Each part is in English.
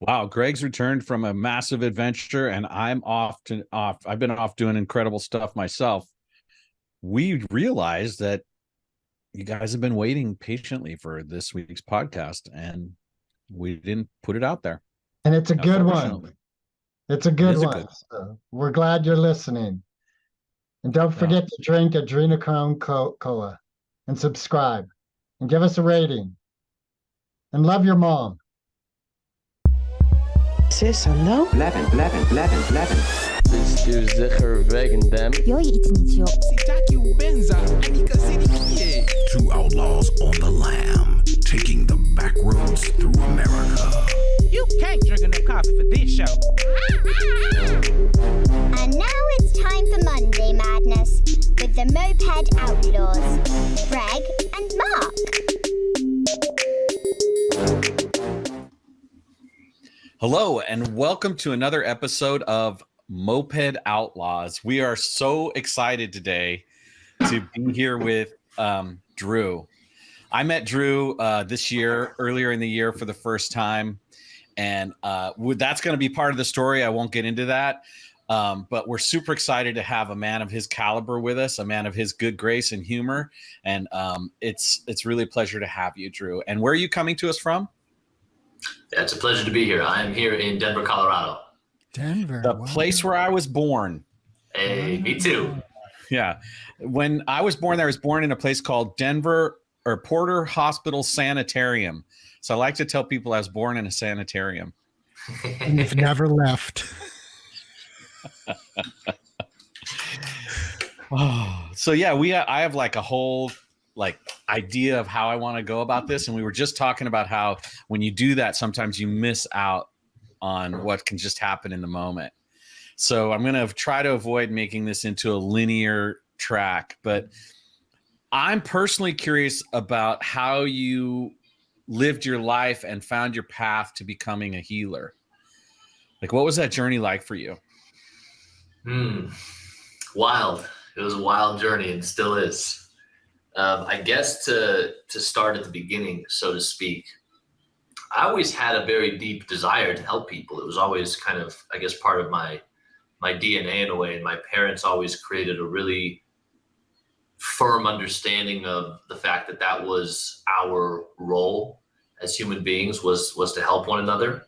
Wow, Greg's returned from a massive adventure, and I'm off. I've been off doing incredible stuff myself. We realized that you guys have been waiting patiently for this week's podcast, and we didn't put it out there. And it's a good Unfortunately. one. It's a It good is a one. good. So we're glad you're listening. And don't Yeah. forget to drink adrenochrome cola and subscribe and give us a rating. And love your mom. Sis, hallo? Leven. Bestuur zich er wegen dem. Joi, iets niet, joh. Two outlaws on the lam, taking the back roads through America. You can't drink enough coffee for this show. And now it's time for Monday Madness with the Moped Outlaws, Greg and Mark. Hello, and welcome to another episode of Moped Outlaws. We are so excited today to be here with Drew. I met Drew earlier in the year for the first time, and that's going to be part of the story. I won't get into that, but we're super excited to have a man of his caliber with us, a man of his good grace and humor, and it's really a pleasure to have you, Drew. And where are you coming to us from? Yeah, it's a pleasure to be here. I am here in Denver, Colorado. Denver. The place where I was born. Hey, me too. Yeah. When I was born there, I was born in a place called Porter Hospital Sanitarium. So I like to tell people I was born in a sanitarium. And you've never left. So yeah, I have like a whole idea of how I want to go about this. And we were just talking about how when you do that, sometimes you miss out on what can just happen in the moment. So I'm going to try to avoid making this into a linear track, but I'm personally curious about how you lived your life and found your path to becoming a healer. Like, what was that journey like for you? Wild. It was a wild journey and still is. I guess to start at the beginning, so to speak, I always had a very deep desire to help people. It was always kind of, I guess, part of my DNA in a way. And my parents always created a really firm understanding of the fact that was our role as human beings was to help one another.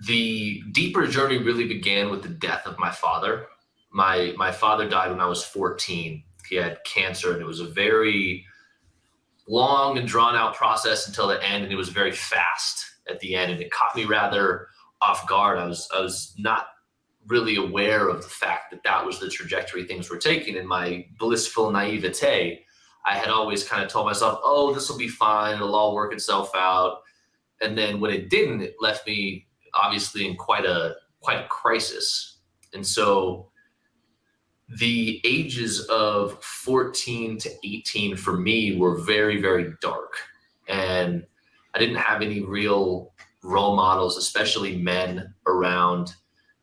The deeper journey really began with the death of my father. My father died when I was 14. He had cancer, and it was a very long and drawn out process until the end, and it was very fast at the end, and it caught me rather off guard. I was not really aware of the fact that was the trajectory things were taking. In my blissful naivete, I had always kind of told myself, oh, this will be fine, it'll all work itself out. And then when it didn't, it left me obviously in quite a crisis. And so the ages of 14 to 18 for me were very, very dark. And I didn't have any real role models, especially men around.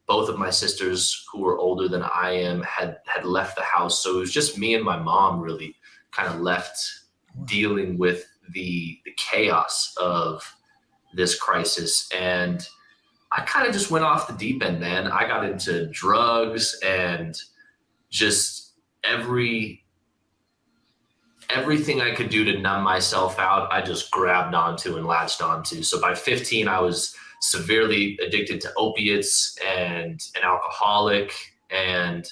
Both of my sisters, who were older than I am, had left the house. So it was just me and my mom really kind of left dealing with the chaos of this crisis. And I kind of just went off the deep end, man. I got into drugs and just everything I could do to numb myself out, I just grabbed onto and latched onto. So by 15, I was severely addicted to opiates and an alcoholic, and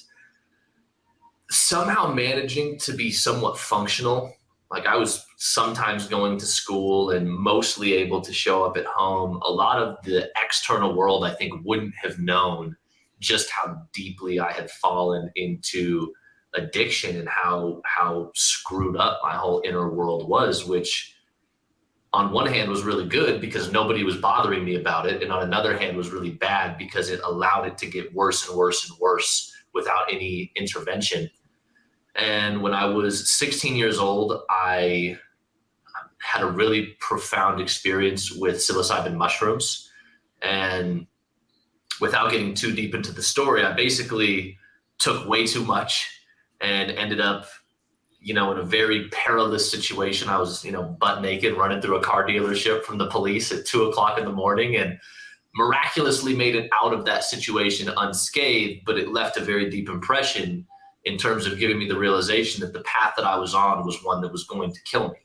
somehow managing to be somewhat functional. Like, I was sometimes going to school and mostly able to show up at home. A lot of the external world, I think, wouldn't have known just how deeply I had fallen into addiction and how screwed up my whole inner world was, which on one hand was really good because nobody was bothering me about it. And on another hand was really bad because it allowed it to get worse and worse and worse without any intervention. And when I was 16 years old, I had a really profound experience with psilocybin mushrooms. And without getting too deep into the story, I basically took way too much and ended up in a very perilous situation. I was, butt naked running through a car dealership from the police at 2:00 in the morning, and miraculously made it out of that situation unscathed, but it left a very deep impression in terms of giving me the realization that the path that I was on was one that was going to kill me.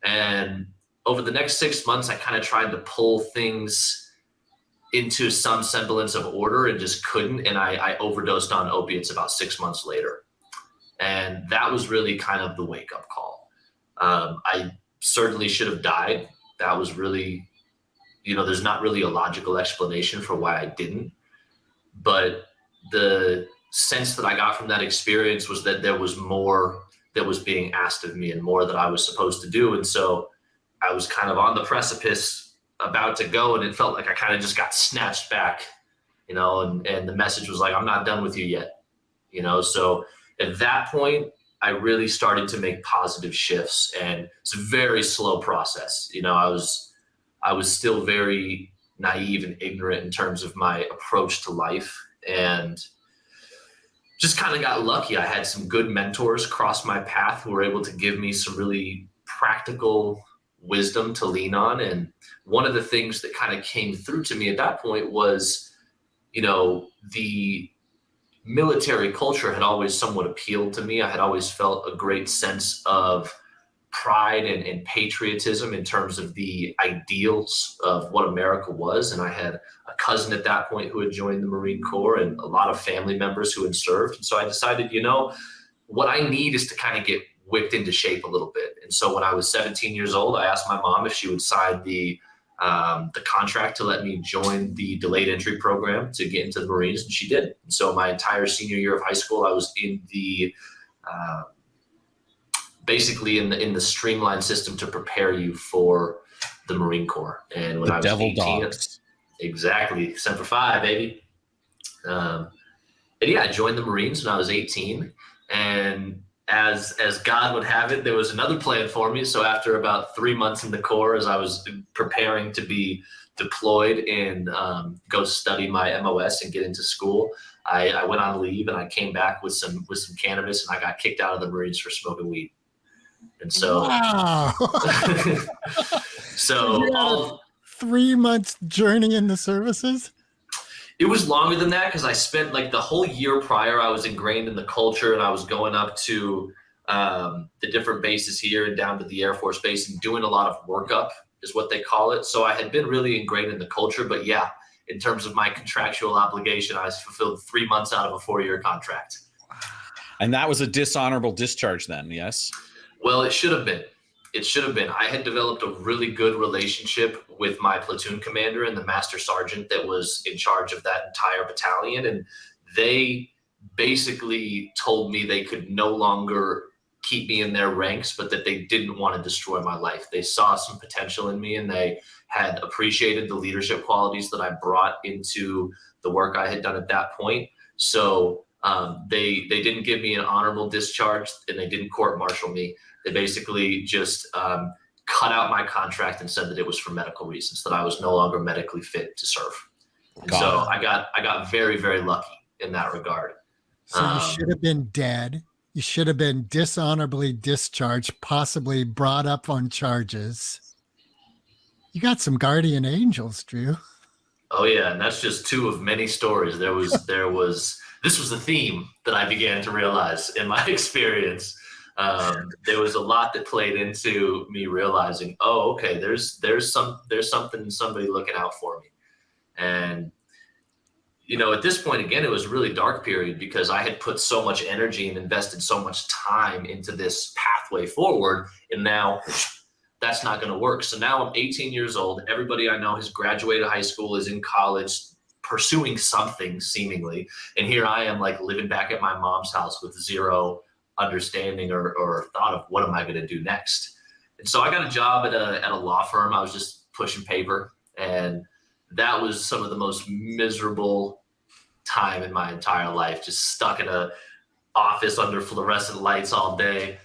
And over the next 6 months, I kind of tried to pull things into some semblance of order and just couldn't. And I overdosed on opiates about 6 months later. And that was really kind of the wake-up call. I certainly should have died. That was really, there's not really a logical explanation for why I didn't. But the sense that I got from that experience was that there was more that was being asked of me and more that I was supposed to do. And so I was kind of on the precipice about to go, and it felt like I kind of just got snatched back, and the message was like, I'm not done with you yet, So at that point, I really started to make positive shifts, and it's a very slow process. I was still very naive and ignorant in terms of my approach to life, and just kind of got lucky. I had some good mentors cross my path who were able to give me some really practical wisdom to lean on. And one of the things that kind of came through to me at that point was, the military culture had always somewhat appealed to me. I had always felt a great sense of pride and patriotism in terms of the ideals of what America was. And I had a cousin at that point who had joined the Marine Corps and a lot of family members who had served. And so I decided, what I need is to kind of get whipped into shape a little bit. And so when I was 17 years old, I asked my mom if she would sign the contract to let me join the delayed entry program to get into the Marines, and she did. And so my entire senior year of high school, I was in the basically in the streamlined system to prepare you for the Marine Corps. And when I was 18, dogs. Exactly, Semper Fi, baby. And yeah, I joined the Marines when I was 18, and as God would have it, there was another plan for me. So after about 3 months in the Corps, as I was preparing to be deployed and go study my MOS and get into school, I went on leave, and I came back with some cannabis, and I got kicked out of the Marines for smoking weed. And so, wow. so 3 months journey in the services. It was longer than that, because I spent like the whole year prior, I was ingrained in the culture, and I was going up to the different bases here and down to the Air Force Base and doing a lot of workup is what they call it. So I had been really ingrained in the culture, but yeah, in terms of my contractual obligation, I fulfilled 3 months out of a 4-year contract. And that was a dishonorable discharge then, yes? Well, it should have been. I had developed a really good relationship with my platoon commander and the master sergeant that was in charge of that entire battalion. And they basically told me they could no longer keep me in their ranks, but that they didn't want to destroy my life. They saw some potential in me, and they had appreciated the leadership qualities that I brought into the work I had done at that point. So they didn't give me an honorable discharge, and they didn't court-martial me. They basically just cut out my contract and said that it was for medical reasons, that I was no longer medically fit to serve. And so I got very, very lucky in that regard. So you should have been dead. You should have been dishonorably discharged, possibly brought up on charges. You got some guardian angels, Drew. Oh yeah, and that's just two of many stories. This was the theme that I began to realize in my experience. There was a lot that played into me realizing, oh, okay, there's something, somebody looking out for me. And at this point, again, it was a really dark period because I had put so much energy and invested so much time into this pathway forward, and now that's not going to work. So now I'm 18 years old. Everybody I know has graduated high school, is in college, pursuing something seemingly. And here I am, like, living back at my mom's house with zero understanding or thought of what am I going to do next. And so I got a job at a law firm. I was just pushing paper, and that was some of the most miserable time in my entire life, just stuck in a office under fluorescent lights all day.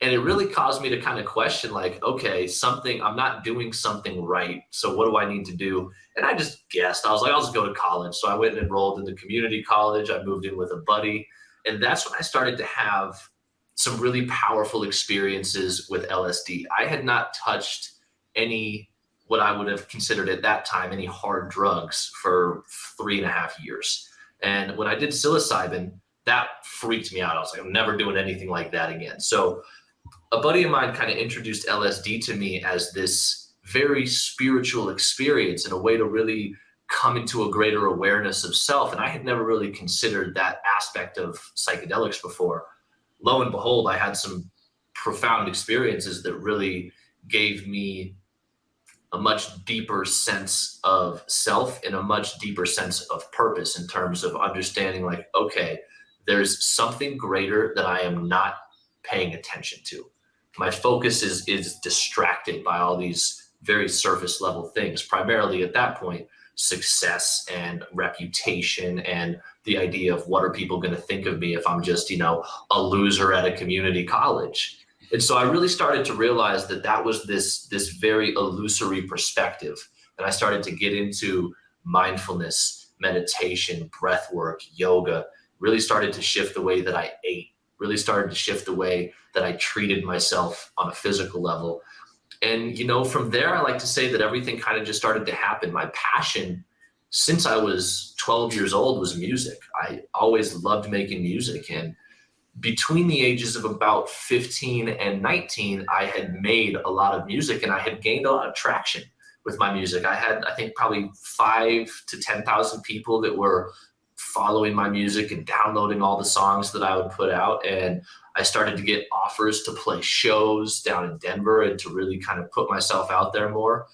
And it really caused me to kind of question, like, okay, I'm not doing something right. So what do I need to do? And I just guessed. I was like, I'll just go to college. So I went and enrolled in the community college. I moved in with a buddy. And that's when I started to have some really powerful experiences with LSD. I had not touched any, what I would have considered at that time, any hard drugs for 3.5 years. And when I did psilocybin, that freaked me out. I was like, I'm never doing anything like that again. So a buddy of mine kind of introduced LSD to me as this very spiritual experience and a way to really come into a greater awareness of self. And I had never really considered that aspect of psychedelics before. Lo and behold, I had some profound experiences that really gave me a much deeper sense of self and a much deeper sense of purpose in terms of understanding, like, okay, there's something greater that I am not paying attention to. My focus is distracted by all these very surface level things, primarily at that point, success and reputation and the idea of what are people going to think of me if I'm just, a loser at a community college. And so I really started to realize that that was this very illusory perspective. And I started to get into mindfulness, meditation, breath work, yoga, really started to shift the way that I ate, really started to shift the way that I treated myself on a physical level. And, from there, I like to say that everything kind of just started to happen. My passion since I was 12 years old was music. I always loved making music. And between the ages of about 15 and 19, I had made a lot of music and I had gained a lot of traction with my music. I had, I think, probably 5,000 to 10,000 people that were following my music and downloading all the songs that I would put out. And I started to get offers to play shows down in Denver and to really kind of put myself out there more.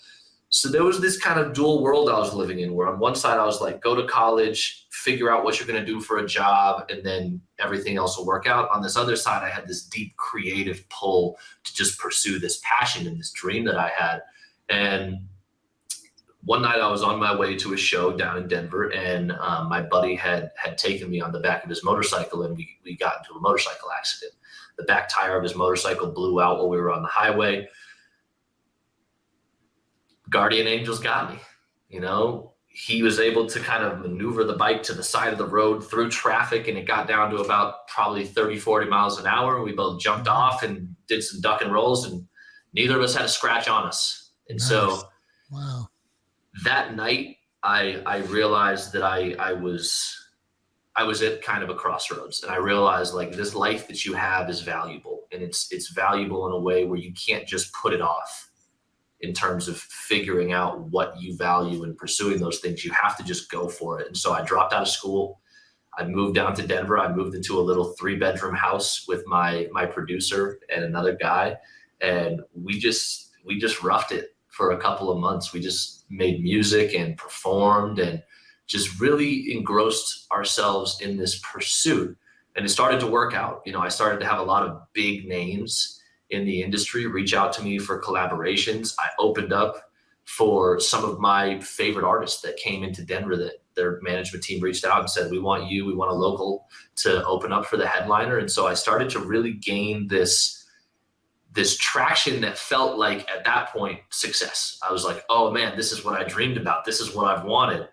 So there was this kind of dual world I was living in, where on one side I was like, go to college, figure out what you're going to do for a job, and then everything else will work out. On this other side, I had this deep creative pull to just pursue this passion and this dream that I had. And one night I was on my way to a show down in Denver, and my buddy had taken me on the back of his motorcycle, and we got into a motorcycle accident. The back tire of his motorcycle blew out while we were on the highway. Guardian angels got me. He was able to kind of maneuver the bike to the side of the road through traffic, and it got down to about probably 30, 40 miles an hour. We both jumped off and did some duck and rolls, and neither of us had a scratch on us. And Nice. so Wow. that night, I realized that I was at kind of a crossroads, and I realized, like, this life that you have is valuable, and it's valuable in a way where you can't just put it off in terms of figuring out what you value and pursuing those things. You have to just go for it. And so I dropped out of school. I moved down to Denver. I moved into a little 3-bedroom house with my producer and another guy, and we just roughed it for a couple of months. We just made music and performed and just really engrossed ourselves in this pursuit. And it started to work out. I started to have a lot of big names in the industry reach out to me for collaborations. I opened up for some of my favorite artists that came into Denver, that their management team reached out and said, we want a local to open up for the headliner. And so I started to really gain this traction that felt like, at that point, success. I was like, oh man, this is what I dreamed about. This is what I've wanted.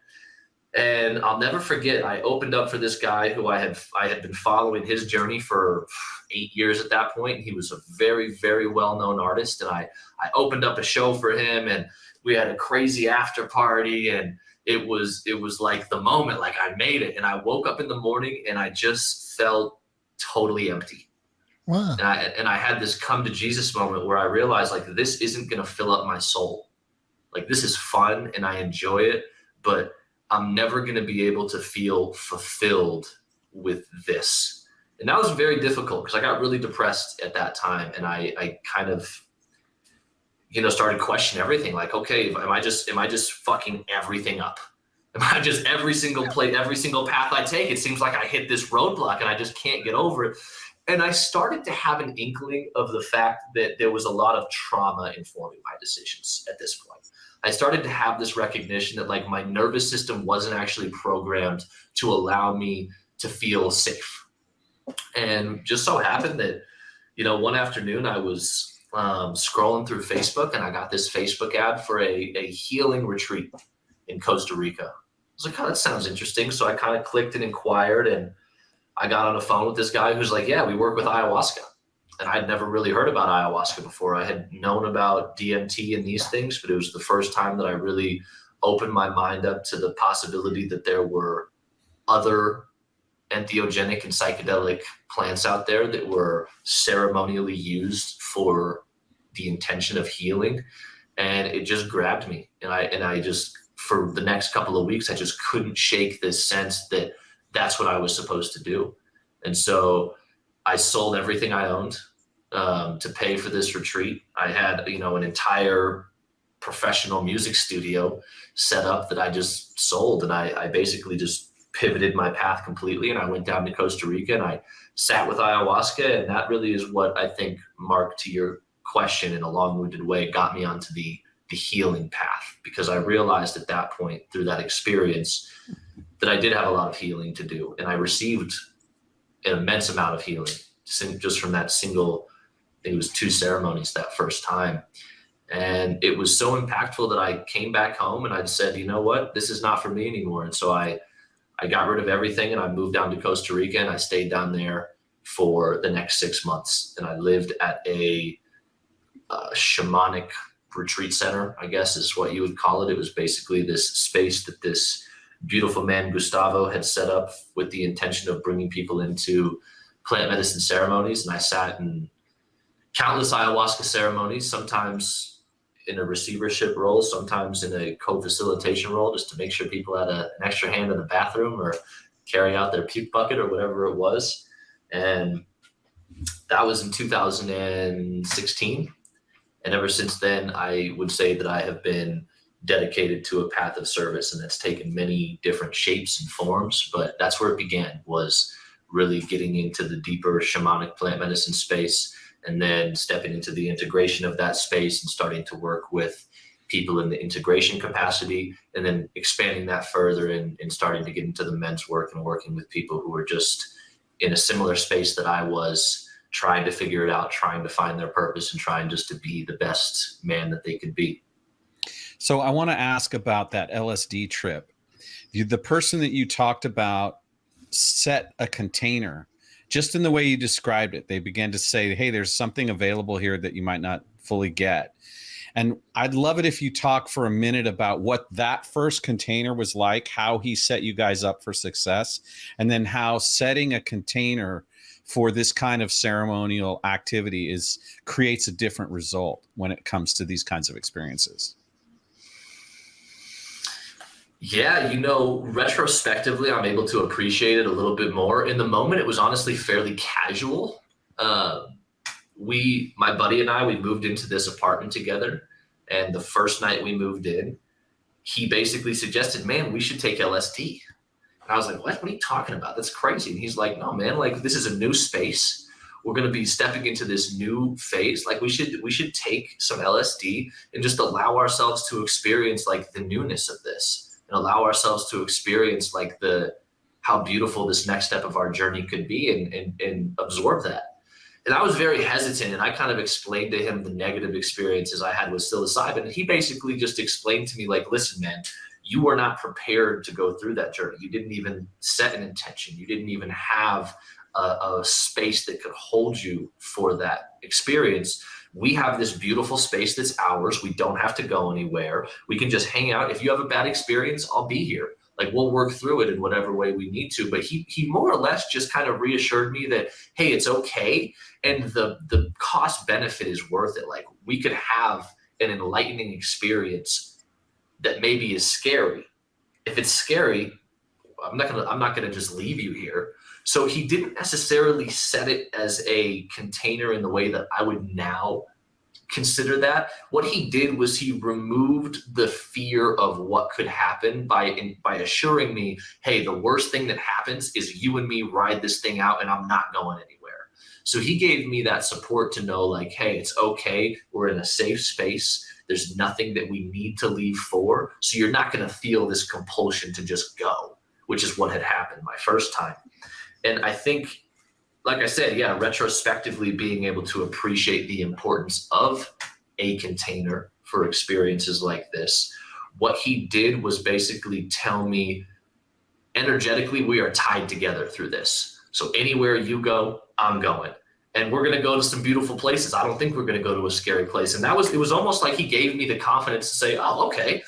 And I'll never forget, I opened up for this guy who I had been following his journey for 8 years at that point. He was a very, very well-known artist. And I opened up a show for him, and we had a crazy after party, and it was like the moment, like I made it. And I woke up in the morning and I just felt totally empty. Wow. And I had this come to Jesus moment where I realized, like, this isn't going to fill up my soul. Like, this is fun and I enjoy it, but I'm never going to be able to feel fulfilled with this. And that was very difficult because I got really depressed at that time. And I kind of, started questioning everything. Like, okay, am I just fucking everything up? Am I just every single path I take, it seems like I hit this roadblock and I just can't get over it. And I started to have an inkling of the fact that there was a lot of trauma informing my decisions at this point. I started to have this recognition that, like, my nervous system wasn't actually programmed to allow me to feel safe. And just so happened that, one afternoon I was scrolling through Facebook, and I got this Facebook ad for a healing retreat in Costa Rica. I was like, oh, that sounds interesting. So I kind of clicked and inquired, and I got on the phone with this guy who's like, yeah, we work with ayahuasca. And I'd never really heard about ayahuasca before. I had known about DMT and these things, but it was the first time that I really opened my mind up to the possibility that there were other entheogenic and psychedelic plants out there that were ceremonially used for the intention of healing. And it just grabbed me. And I just, for the next couple of weeks, I just couldn't shake this sense that that's what I was supposed to do. And so I sold everything I owned to pay for this retreat. I had, an entire professional music studio set up that I just sold. And I basically just pivoted my path completely. And I went down to Costa Rica and I sat with ayahuasca. And that really is what I think, Mark, to your question in a long-winded way, got me onto the healing path, because I realized at that point through that experience that I did have a lot of healing to do. And I received an immense amount of healing just from that single, I think it was 2 ceremonies that first time. And it was so impactful that I came back home and I'd said, you know what, this is not for me anymore. And so I got rid of everything and I moved down to Costa Rica and I stayed down there for the next 6 months. And I lived at a shamanic retreat center, I guess is what you would call it. It was basically this space that this beautiful man, Gustavo, had set up with the intention of bringing people into plant medicine ceremonies. And I sat in countless ayahuasca ceremonies, sometimes in a receivership role, sometimes in a co-facilitation role, just to make sure people had an extra hand in the bathroom or carry out their puke bucket or whatever it was. And that was in 2016. And ever since then, I would say that I have been dedicated to a path of service, and that's taken many different shapes and forms. But that's where it began, was really getting into the deeper shamanic plant medicine space, and then stepping into the integration of that space and starting to work with people in the integration capacity, and then expanding that further and starting to get into the men's work and working with people who are just in a similar space that I was, trying to figure it out, trying to find their purpose, and trying just to be the best man that they could be. So I want to ask about that LSD trip. The person that you talked about set a container, just in the way you described it. They began to say, hey, there's something available here that you might not fully get. And I'd love it if you talk for a minute about what that first container was like, how he set you guys up for success, and then how setting a container for this kind of ceremonial activity creates a different result when it comes to these kinds of experiences. Yeah, retrospectively, I'm able to appreciate it a little bit more. In the moment, it was honestly fairly casual. My buddy and I, we moved into this apartment together. And the first night we moved in, he basically suggested, man, we should take LSD. And I was like, what are you talking about? That's crazy. And he's like, no, man, like, this is a new space. We're going to be stepping into this new phase. Like, we should take some LSD and just allow ourselves to experience like the newness of this, and allow ourselves to experience like how beautiful this next step of our journey could be, and absorb that. And I was very hesitant, and I kind of explained to him the negative experiences I had with psilocybin. And he basically just explained to me, like, listen, man, you were not prepared to go through that journey. You didn't even set an intention. You didn't even have a space that could hold you for that experience. We have this beautiful space that's ours. We don't have to go anywhere. We can just hang out. If you have a bad experience, I'll be here. Like, we'll work through it in whatever way we need to. But he more or less just kind of reassured me that, hey, it's okay. And the cost benefit is worth it. Like, we could have an enlightening experience that maybe is scary. If it's scary, I'm not gonna just leave you here. So he didn't necessarily set it as a container in the way that I would now consider that. What he did was he removed the fear of what could happen by assuring me, hey, the worst thing that happens is you and me ride this thing out and I'm not going anywhere. So he gave me that support to know, like, hey, it's okay. We're in a safe space. There's nothing that we need to leave for. So you're not going to feel this compulsion to just go, which is what had happened my first time. And I think, like I said, yeah, retrospectively being able to appreciate the importance of a container for experiences like this, what he did was basically tell me, energetically, we are tied together through this. So anywhere you go, I'm going. and we're going to go to some beautiful places. I don't think we're going to go to a scary place. And it was almost like he gave me the confidence to say, oh, okay,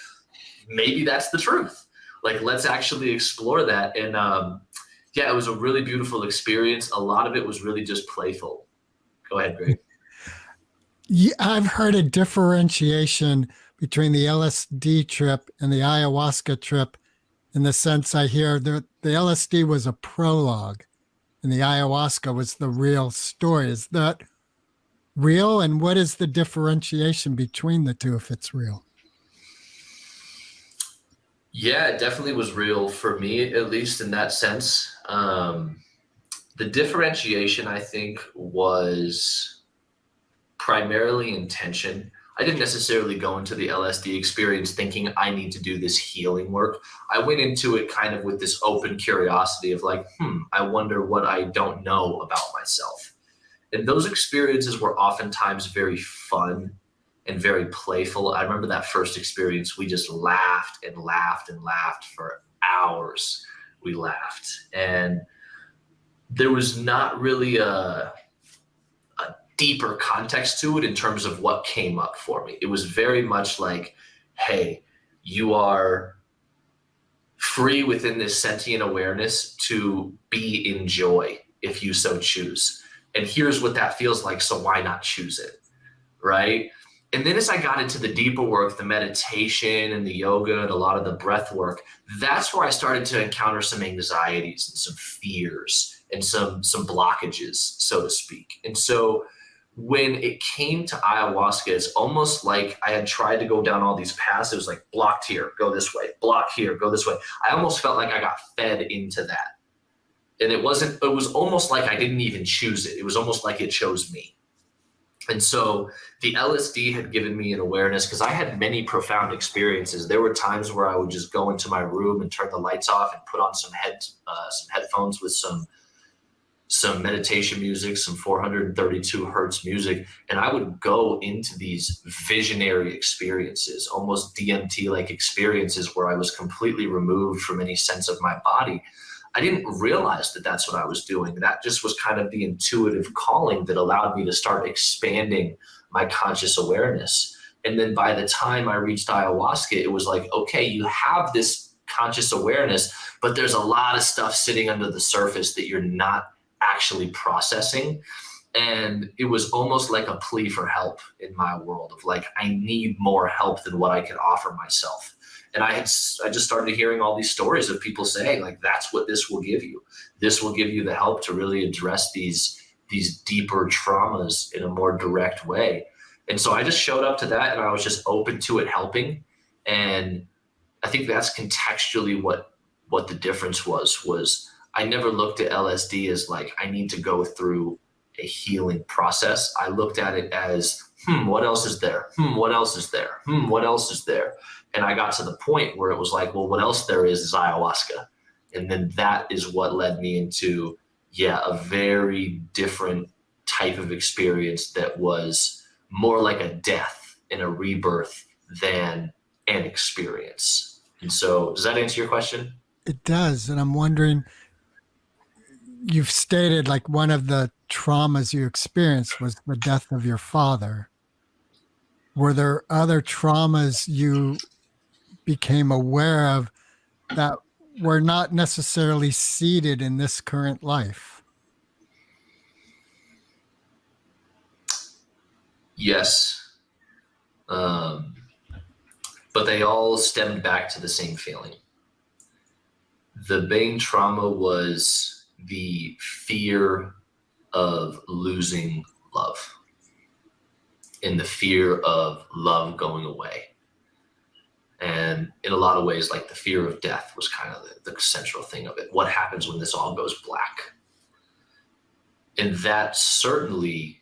maybe that's the truth. Like, let's actually explore that. And yeah, it was a really beautiful experience. A lot of it was really just playful. Go ahead, Greg. Yeah, I've heard a differentiation between the LSD trip and the ayahuasca trip, in the sense I hear the LSD was a prologue and the ayahuasca was the real story. Is that real? And what is the differentiation between the two, if it's real? Yeah, it definitely was real for me, at least in that sense. The differentiation, I think, was primarily intention. I didn't necessarily go into the LSD experience thinking I need to do this healing work. I went into it kind of with this open curiosity of like, I wonder what I don't know about myself. And those experiences were oftentimes very fun and very playful. I remember that first experience, we just laughed and laughed and laughed for hours. We laughed. And there was not really a deeper context to it in terms of what came up for me. It was very much like, hey, you are free within this sentient awareness to be in joy if you so choose. And here's what that feels like, so why not choose it, right? And then as I got into the deeper work, the meditation and the yoga and a lot of the breath work, that's where I started to encounter some anxieties and some fears and some blockages, so to speak. And so when it came to ayahuasca, it's almost like I had tried to go down all these paths. It was like blocked here, go this way, blocked here, go this way. I almost felt like I got fed into that. And it was almost like I didn't even choose it. It was almost like it chose me. And so the LSD had given me an awareness, because I had many profound experiences. There were times where I would just go into my room and turn the lights off and put on some headphones with some meditation music, some 432 hertz music, and I would go into these visionary experiences, almost DMT-like experiences where I was completely removed from any sense of my body. I didn't realize that that's what I was doing. That just was kind of the intuitive calling that allowed me to start expanding my conscious awareness. And then by the time I reached ayahuasca, it was like, okay, you have this conscious awareness, but there's a lot of stuff sitting under the surface that you're not actually processing. And it was almost like a plea for help in my world of like, I need more help than what I can offer myself. And I just started hearing all these stories of people saying like, that's what this will give you. This will give you the help to really address these deeper traumas in a more direct way. And so I just showed up to that, and I was just open to it helping. And I think that's contextually what the difference was I never looked at LSD as like, I need to go through a healing process. I looked at it as, what else is there? What else is there? What else is there? And I got to the point where it was like, well, what else there is ayahuasca. And then that is what led me into, a very different type of experience that was more like a death and a rebirth than an experience. And so does that answer your question? It does. And I'm wondering, you've stated like one of the traumas you experienced was the death of your father. Were there other traumas you became aware of that were not necessarily seated in this current life? Yes. But they all stemmed back to the same feeling. The main trauma was the fear of losing love and the fear of love going away. And in a lot of ways, like the fear of death was kind of the central thing of it. What happens when this all goes black? And that certainly,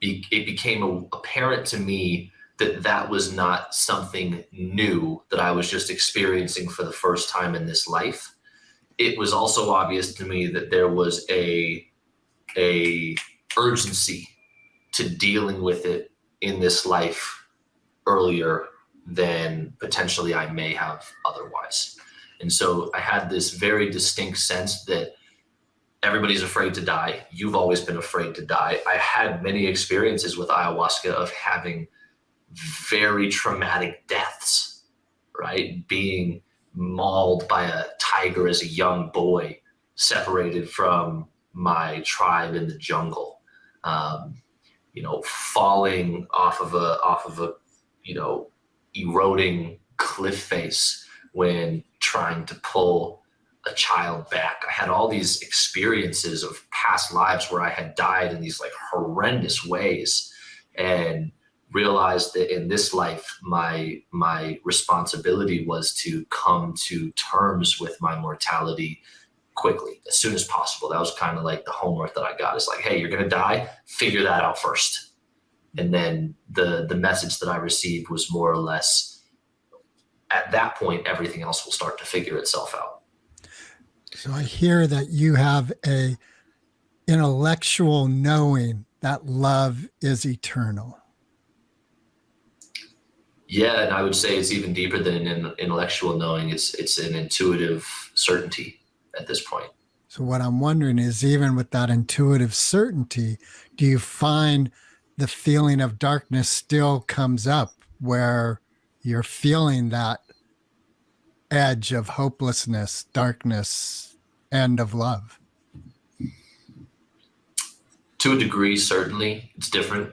it became apparent to me that was not something new that I was just experiencing for the first time in this life. It was also obvious to me that there was a urgency to dealing with it in this life earlier than potentially I may have otherwise. And so I had this very distinct sense that everybody's afraid to die. You've always been afraid to die. I had many experiences with ayahuasca of having very traumatic deaths, right? Being mauled by a tiger as a young boy, separated from my tribe in the jungle, falling off of a, eroding cliff face when trying to pull a child back. I had all these experiences of past lives where I had died in these like horrendous ways, and realized that in this life, my responsibility was to come to terms with my mortality quickly, as soon as possible. That was kind of like the homework that I got. It's like, hey, you're going to die, figure that out first. And then the message that I received was more or less, at that point, everything else will start to figure itself out. So I hear that you have a intellectual knowing that love is eternal. Yeah, and I would say it's even deeper than an intellectual knowing. It's an intuitive certainty at this point. So what I'm wondering is, even with that intuitive certainty, do you find the feeling of darkness still comes up, where you're feeling that edge of hopelessness, darkness, and of love? To a degree, certainly. It's different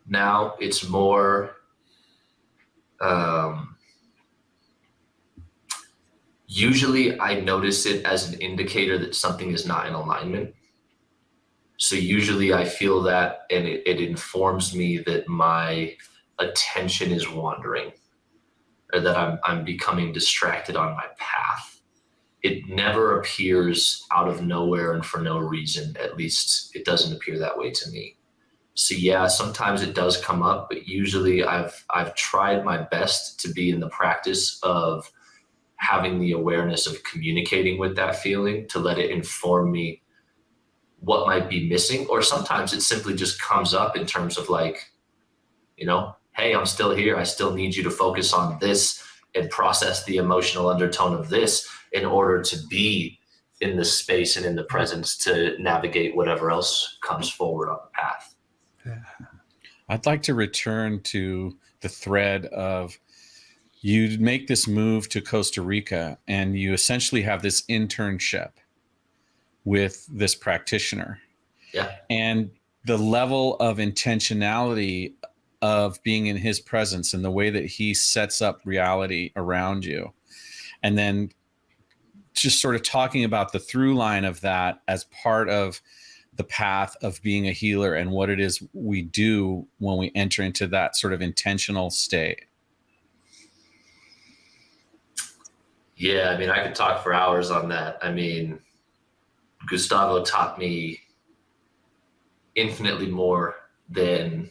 now. It's more usually I notice it as an indicator that something is not in alignment. So usually I feel that, and it informs me that my attention is wandering, or that I'm becoming distracted on my path. It never appears out of nowhere and for no reason. At least it doesn't appear that way to me. So yeah, sometimes it does come up, but usually I've tried my best to be in the practice of having the awareness of communicating with that feeling, to let it inform me what might be missing. Or sometimes it simply just comes up in terms of like, hey, I'm still here. I still need you to focus on this and process the emotional undertone of this in order to be in the space and in the presence to navigate whatever else comes forward on the path. I'd like to return to the thread of, you make this move to Costa Rica and you essentially have this internship with this practitioner. Yeah. And the level of intentionality of being in his presence and the way that he sets up reality around you. And then just sort of talking about the through line of that as part of the path of being a healer and what it is we do when we enter into that sort of intentional state. Yeah, I mean, I could talk for hours on that. I mean, Gustavo taught me infinitely more than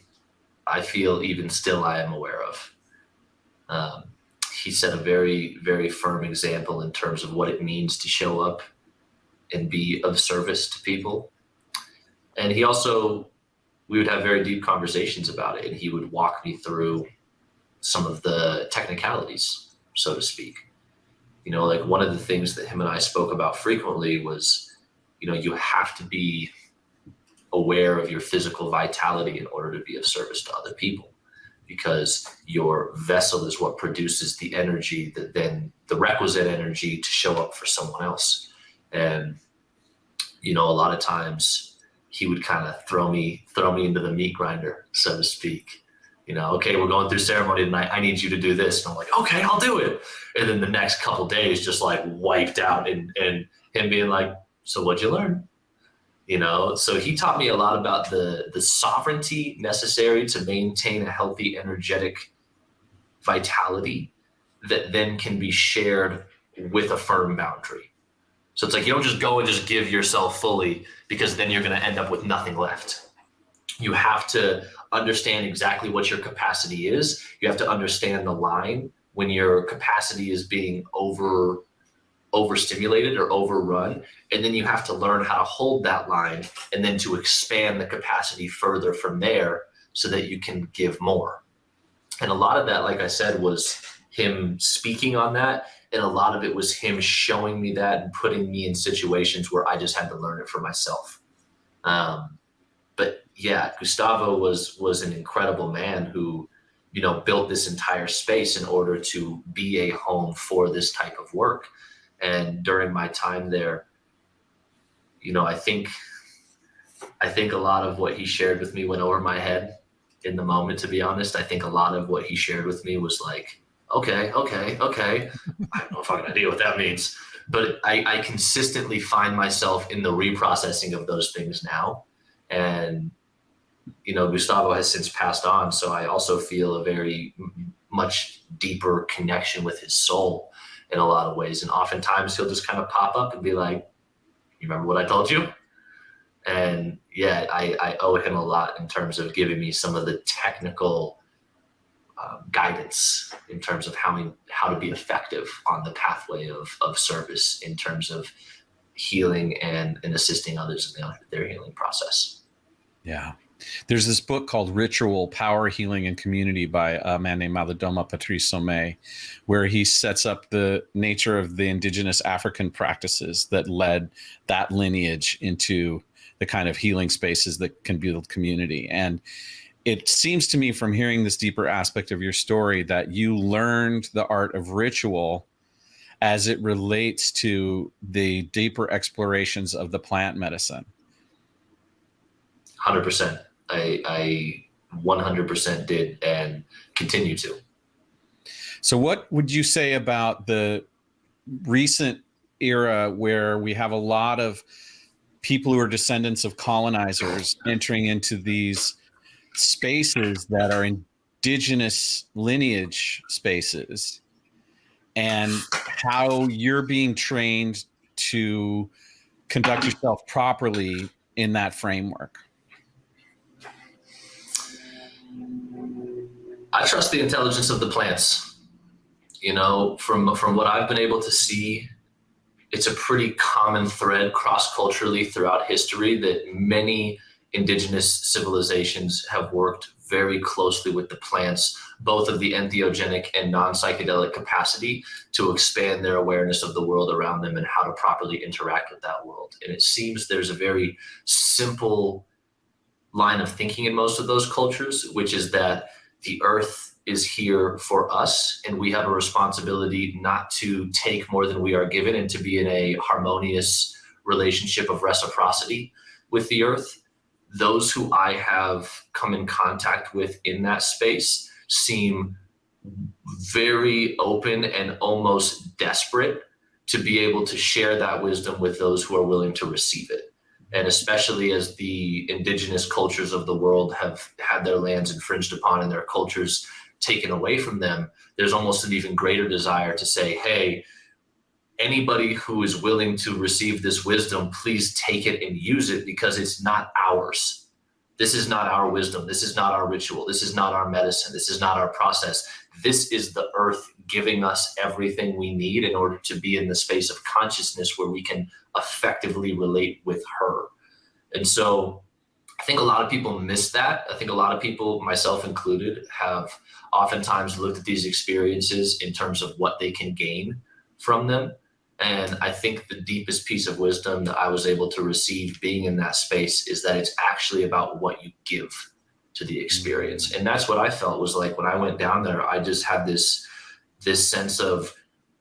I feel even still I am aware of. He set a very, very firm example in terms of what it means to show up and be of service to people. And he also, we would have very deep conversations about it, and he would walk me through some of the technicalities, so to speak. Like one of the things that him and I spoke about frequently was, you have to be aware of your physical vitality in order to be of service to other people, because your vessel is what produces the energy, that then the requisite energy to show up for someone else. And, a lot of times he would kind of throw me into the meat grinder, so to speak. Okay, we're going through ceremony tonight. I need you to do this. And I'm like, okay, I'll do it. And then the next couple of days just like wiped out, and him being like, so what'd you learn? So he taught me a lot about the sovereignty necessary to maintain a healthy, energetic vitality that then can be shared with a firm boundary. So it's like, you don't just go and just give yourself fully, because then you're going to end up with nothing left. You have to understand exactly what your capacity is. You have to understand the line when your capacity is being overstimulated or overrun. And then you have to learn how to hold that line and then to expand the capacity further from there so that you can give more. And a lot of that, like I said, was him speaking on that. And a lot of it was him showing me that and putting me in situations where I just had to learn it for myself. But yeah, Gustavo was an incredible man who, you know, built this entire space in order to be a home for this type of work. And during my time there, you know, I think a lot of what he shared with me went over my head in the moment, to be honest. I think a lot of what he shared with me was like, okay. I have no fucking idea what that means. But I consistently find myself in the reprocessing of those things now. And, you know, Gustavo has since passed on. So I also feel a very much deeper connection with his soul in a lot of ways. And oftentimes he'll just kind of pop up and be like, you remember what I told you? And yeah, I owe him a lot in terms of giving me some of the technical guidance in terms of how to be effective on the pathway of service in terms of healing and assisting others in their healing process. Yeah. There's this book called Ritual, Power, Healing, and Community by a man named Malidoma Patrice Sommet, where he sets up the nature of the indigenous African practices that led that lineage into the kind of healing spaces that can build community. And it seems to me from hearing this deeper aspect of your story that you learned the art of ritual as it relates to the deeper explorations of the plant medicine. 100%. I 100% did and continue to. So what would you say about the recent era where we have a lot of people who are descendants of colonizers entering into these spaces that are indigenous lineage spaces, and how you're being trained to conduct yourself properly in that framework? I trust the intelligence of the plants. You know, from what I've been able to see, it's a pretty common thread cross-culturally throughout history that many indigenous civilizations have worked very closely with the plants, both of the entheogenic and non-psychedelic capacity, to expand their awareness of the world around them and how to properly interact with that world. And it seems there's a very simple line of thinking in most of those cultures, which is that the earth is here for us, and we have a responsibility not to take more than we are given and to be in a harmonious relationship of reciprocity with the earth. Those who I have come in contact with in that space seem very open and almost desperate to be able to share that wisdom with those who are willing to receive it. And especially as the indigenous cultures of the world have had their lands infringed upon and their cultures taken away from them, there's almost an even greater desire to say, hey, anybody who is willing to receive this wisdom, please take it and use it, because it's not ours. This is not our wisdom. This is not our ritual. This is not our medicine. This is not our process. This is the earth giving us everything we need in order to be in the space of consciousness where we can effectively relate with her. And so I think a lot of people miss that. I think a lot of people, myself included, have oftentimes looked at these experiences in terms of what they can gain from them. And I think the deepest piece of wisdom that I was able to receive being in that space is that it's actually about what you give to the experience. And that's what I felt was like when I went down there. I just had this sense of,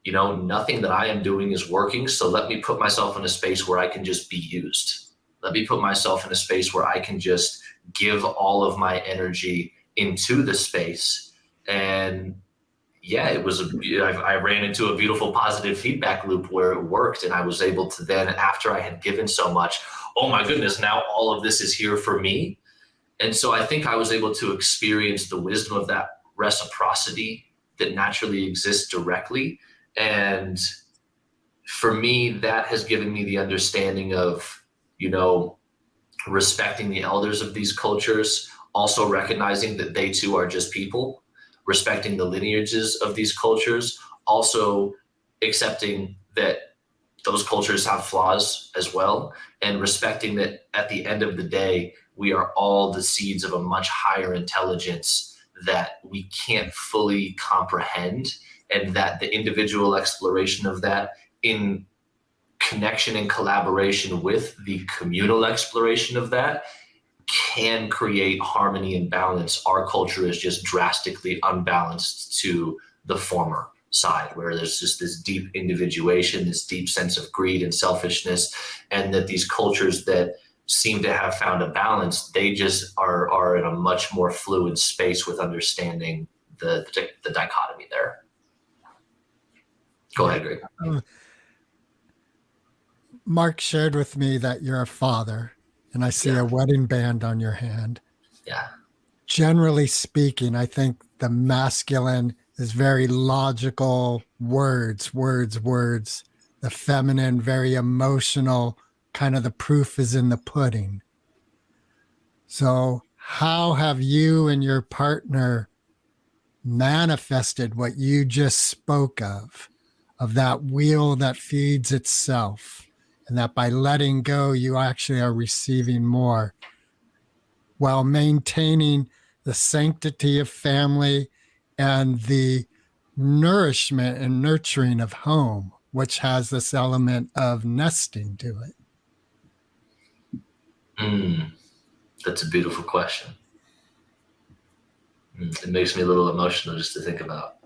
you know, nothing that I am doing is working. So let me put myself in a space where I can just be used. Let me put myself in a space where I can just give all of my energy into the space. And yeah, I ran into a beautiful positive feedback loop where it worked. And I was able to then, after I had given so much, oh my goodness, now all of this is here for me. And so I think I was able to experience the wisdom of that reciprocity that naturally exists directly. And for me, that has given me the understanding of, you know, respecting the elders of these cultures, also recognizing that they too are just people, respecting the lineages of these cultures, also accepting that those cultures have flaws as well, and respecting that at the end of the day, we are all the seeds of a much higher intelligence that we can't fully comprehend and that the individual exploration of that in connection and collaboration with the communal exploration of that can create harmony and balance. Our culture is just drastically unbalanced to the former side, where there's just this deep individuation, this deep sense of greed and selfishness, and that these cultures that seem to have found a balance, they just are in a much more fluid space with understanding the dichotomy there. Go ahead, Greg. Mark shared with me that you're a father, and I see Yeah. a wedding band on your hand. Yeah. Generally speaking, I think the masculine is very logical, words. The feminine, very emotional, kind of the proof is in the pudding. So how have you and your partner manifested what you just spoke of that wheel that feeds itself, and that by letting go, you actually are receiving more while maintaining the sanctity of family and the nourishment and nurturing of home, which has this element of nesting to it? That's a beautiful question. It makes me a little emotional just to think about.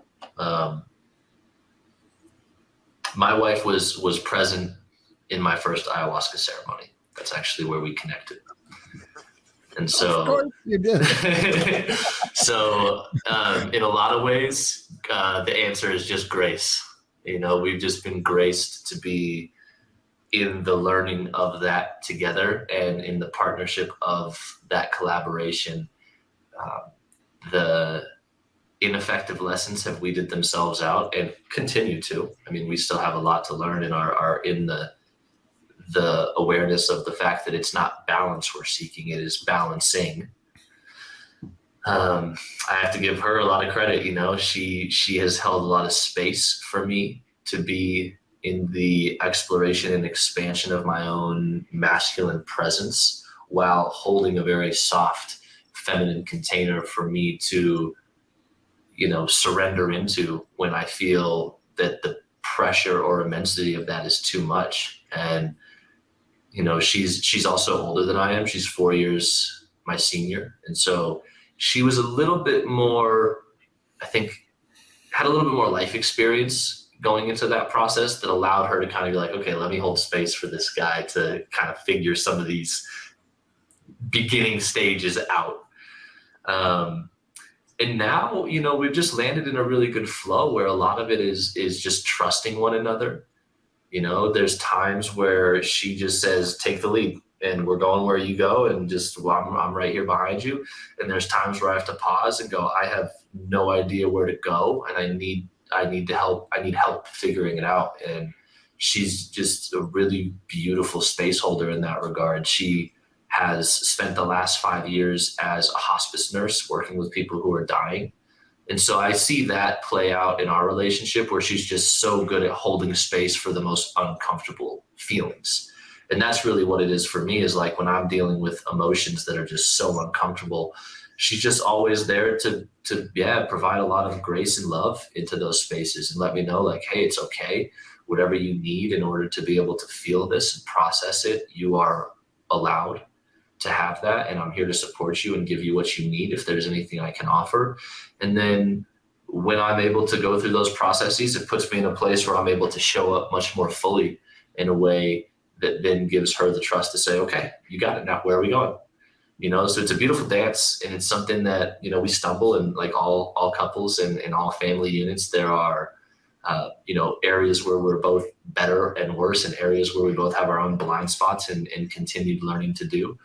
My wife was present in my first ayahuasca ceremony. That's actually where we connected. And so, Of course you did. So in a lot of ways, the answer is just grace. You know, we've just been graced to be in the learning of that together, and in the partnership of that collaboration. The ineffective lessons have weeded themselves out and continue to. I mean, we still have a lot to learn and are in the awareness of the fact that it's not balance we're seeking, it is balancing. I have to give her a lot of credit. You know, she has held a lot of space for me to be in the exploration and expansion of my own masculine presence, while holding a very soft feminine container for me to, you know, surrender into when I feel that the pressure or immensity of that is too much. And, you know, she's also older than I am. She's 4 years my senior. And so she was a little bit more, I think, had a little bit more life experience going into that process that allowed her to kind of be like, okay, let me hold space for this guy to kind of figure some of these beginning stages out. And now, you know, we've just landed in a really good flow where a lot of it is just trusting one another. You know, there's times where she just says, take the lead, and we're going where you go, and just, well, I'm right here behind you. And there's times where I have to pause and go, I have no idea where to go, and I need help. I need help figuring it out. And she's just a really beautiful space holder in that regard. She has spent the last 5 years as a hospice nurse working with people who are dying. And so I see that play out in our relationship, where she's just so good at holding space for the most uncomfortable feelings. And that's really what it is for me, is like when I'm dealing with emotions that are just so uncomfortable, she's just always there to provide a lot of grace and love into those spaces and let me know, like, hey, it's okay. Whatever you need in order to be able to feel this and process it, you are allowed to have that. And I'm here to support you and give you what you need if there's anything I can offer. And then when I'm able to go through those processes, it puts me in a place where I'm able to show up much more fully in a way that then gives her the trust to say, okay, you got it. Now, where are we going? You know, so it's a beautiful dance, and it's something that, you know, we stumble in, like all couples and all family units. There are, you know, areas where we're both better and worse, and areas where we both have our own blind spots and continued learning to do.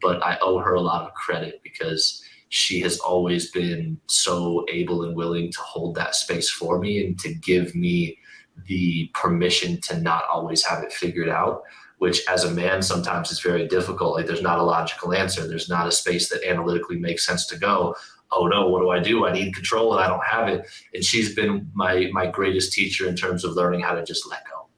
But I owe her a lot of credit, because she has always been so able and willing to hold that space for me and to give me the permission to not always have it figured out, which as a man sometimes is very difficult. Like, there's not a logical answer. There's not a space that analytically makes sense to go, oh no, what do? I need control and I don't have it. And she's been my greatest teacher in terms of learning how to just let go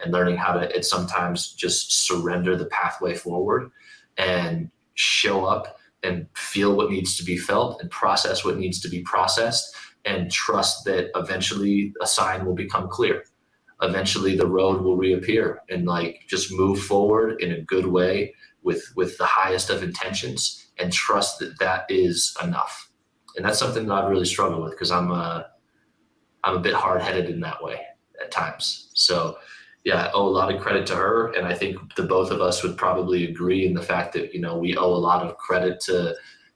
and learning how to sometimes just surrender the pathway forward and show up and feel what needs to be felt and process what needs to be processed, and trust that eventually a sign will become clear. Eventually the road will reappear, and like just move forward in a good way with the highest of intentions, and trust that that is enough. And that's something that I've really struggled with, because I'm a bit hard-headed in that way at times. So yeah, I owe a lot of credit to her, and I think the both of us would probably agree in the fact that, you know, we owe a lot of credit to,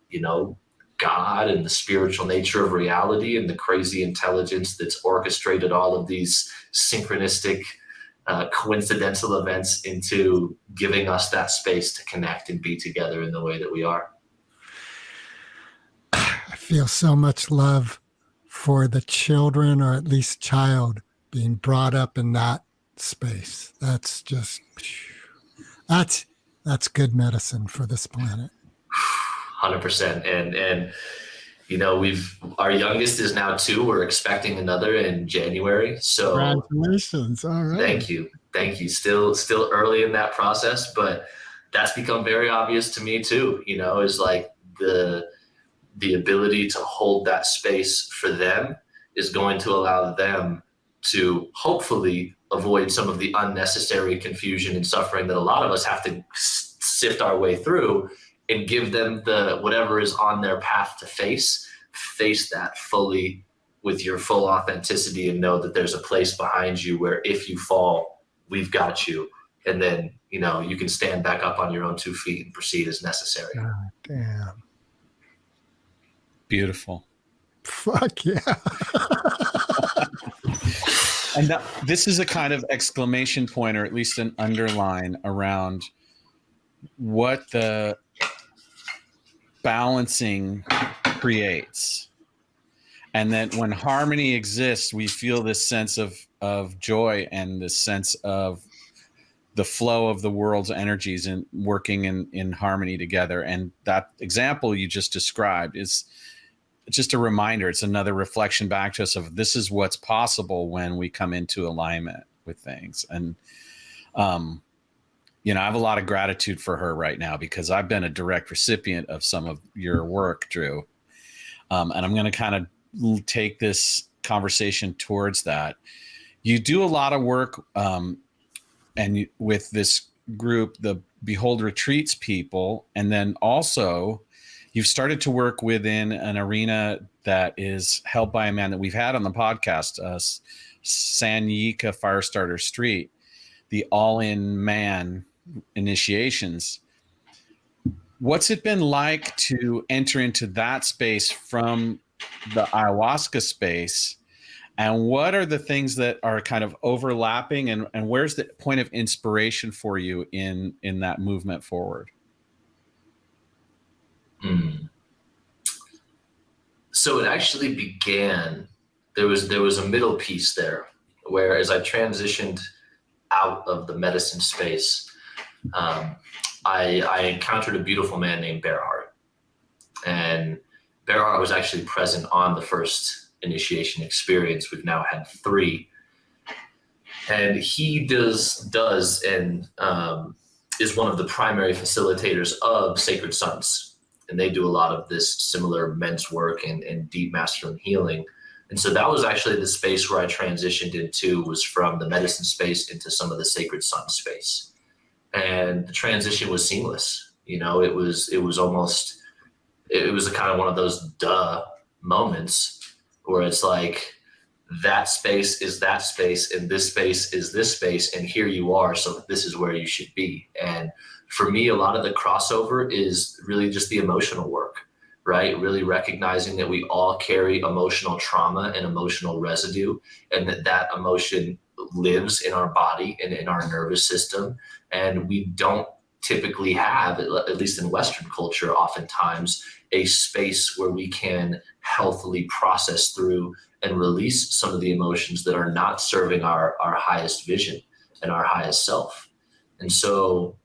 you know, God and the spiritual nature of reality and the crazy intelligence that's orchestrated all of these synchronistic, coincidental events into giving us that space to connect and be together in the way that we are. I feel so much love for the children, or at least child, being brought up in that space. That's just, that's good medicine for this planet. 100%. And you know, our youngest is now 2. We're expecting another in January. So congratulations. All right. Thank you. Still early in that process, but that's become very obvious to me too, you know, is like the ability to hold that space for them is going to allow them to hopefully avoid some of the unnecessary confusion and suffering that a lot of us have to sift our way through, and give them the whatever is on their path to face that fully with your full authenticity, and know that there's a place behind you where if you fall, we've got you. And then, you know, you can stand back up on your own 2 feet and proceed as necessary. God damn. Beautiful. Fuck yeah. And this is a kind of exclamation point, or at least an underline around what the balancing creates. And then when harmony exists, we feel this sense of joy and this sense of the flow of the world's energies and working in harmony together. And that example you just described is just a reminder. It's another reflection back to us of this is what's possible when we come into alignment with things. And, you know, I have a lot of gratitude for her right now, because I've been a direct recipient of some of your work, Drew. And I'm going to kind of take this conversation towards that. You do a lot of work with this group, the Behold Retreats people, and then also you've started to work within an arena that is held by a man that we've had on the podcast, Sanyika Firestarter Street, the all-in man initiations. What's it been like to enter into that space from the ayahuasca space? And what are the things that are kind of overlapping, and where's the point of inspiration for you in that movement forward? So it actually began, there was a middle piece there, where as I transitioned out of the medicine space, I encountered a beautiful man named Bearheart. And Bearheart was actually present on the first initiation experience. We've now had 3. And he does and is one of the primary facilitators of Sacred Sons. And they do a lot of this similar men's work and deep masculine healing. And so that was actually the space where I transitioned into, was from the medicine space into some of the Sacred Sun space. And the transition was seamless. You know, it was a kind of one of those duh moments where it's like, that space is that space, and this space is this space, and here you are, so this is where you should be. And for me, a lot of the crossover is really just the emotional work, right? Really recognizing that we all carry emotional trauma and emotional residue, and that emotion lives in our body and in our nervous system. And we don't typically have, at least in Western culture, oftentimes a space where we can healthily process through and release some of the emotions that are not serving our highest vision and our highest self. And so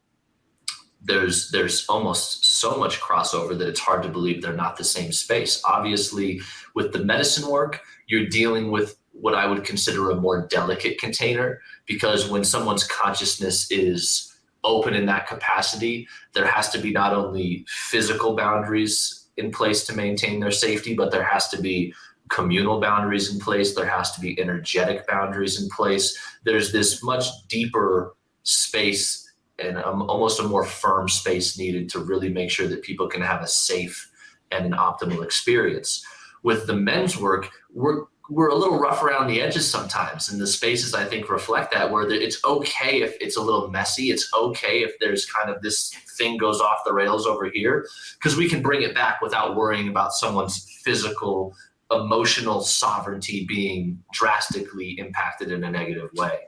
there's almost so much crossover that it's hard to believe they're not the same space. Obviously, with the medicine work, you're dealing with what I would consider a more delicate container, because when someone's consciousness is open in that capacity, there has to be not only physical boundaries in place to maintain their safety, but there has to be communal boundaries in place. There has to be energetic boundaries in place. There's this much deeper space and almost a more firm space needed to really make sure that people can have a safe and an optimal experience. With the men's work, we're a little rough around the edges sometimes, and the spaces I think reflect that, where it's okay if it's a little messy. It's okay if there's kind of this thing goes off the rails over here, because we can bring it back without worrying about someone's physical, emotional sovereignty being drastically impacted in a negative way.